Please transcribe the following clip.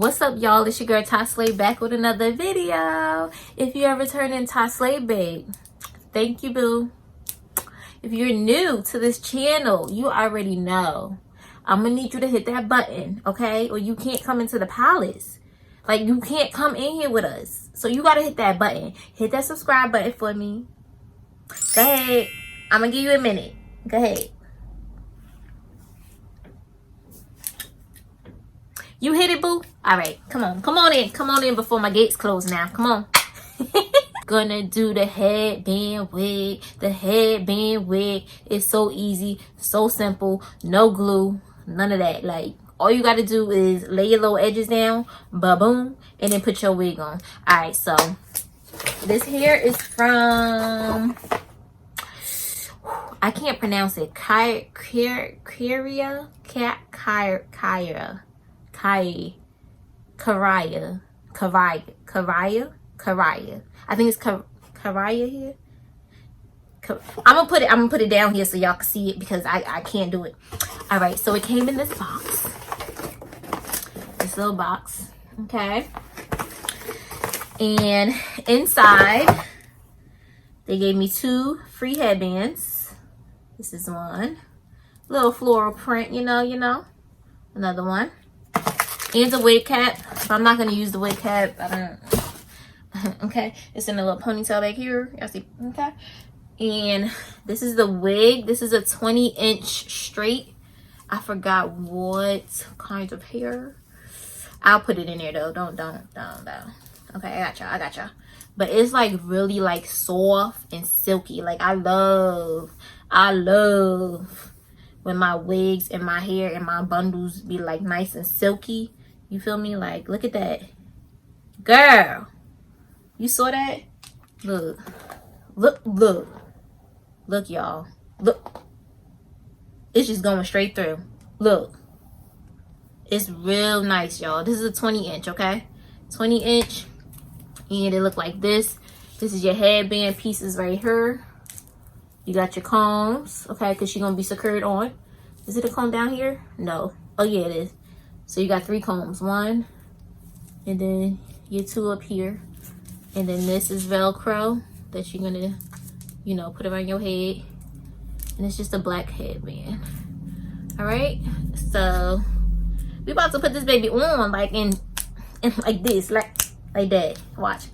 What's up, y'all? It's your girl Taslay back with another video. If you are returning Taslay, babe, thank you, boo. If you're new to this channel, you already know I'm gonna need you to hit that button, okay? Or you can't come into the palace. Like, you can't come in here with us. So you gotta hit that button. Hit that subscribe button for me. Go ahead. I'm gonna give you a minute. Go ahead. You hit it, boo? All right, come on. Come on in. Come on in before my gates close now. Come on. Gonna do the headband wig. The headband wig is so easy, so simple. No glue, none of that. Like, all you gotta do is lay your little edges down, ba-boom, and then put your wig on. All right, so this hair is from, I can't pronounce it. Kriyya Hair. I think it's Kriyya Hair. I'm gonna put it down here so y'all can see it because I can't do it. All right, so it came in this box, this little box, okay. And inside they gave me 2 free headbands. This is one, little floral print, you know. Another one. And a wig cap. So I'm not going to use the wig cap. I don't. Okay. It's in a little ponytail back here. Y'all see? Okay. And this is the wig. This is a 20-inch straight. I forgot what kind of hair. I'll put it in there though. Don't. Okay, I got y'all. But it's like really like soft and silky. Like I love when my wigs and my hair and my bundles be like nice and silky. You feel me? Like, look at that. Girl. You saw that? Look. Look, y'all. Look. It's just going straight through. Look. It's real nice, y'all. This is a 20-inch, okay? 20-inch. And it look like this. This is your headband pieces right here. You got your combs, okay? Because she's going to be secured on. Is it a comb down here? No. Oh, yeah, it is. So you got 3 combs. 1, and then your 2 up here. And then this is Velcro that you're gonna, put around your head. And it's just a black headband. All right. So we about to put this baby on like in like this, like that. Watch.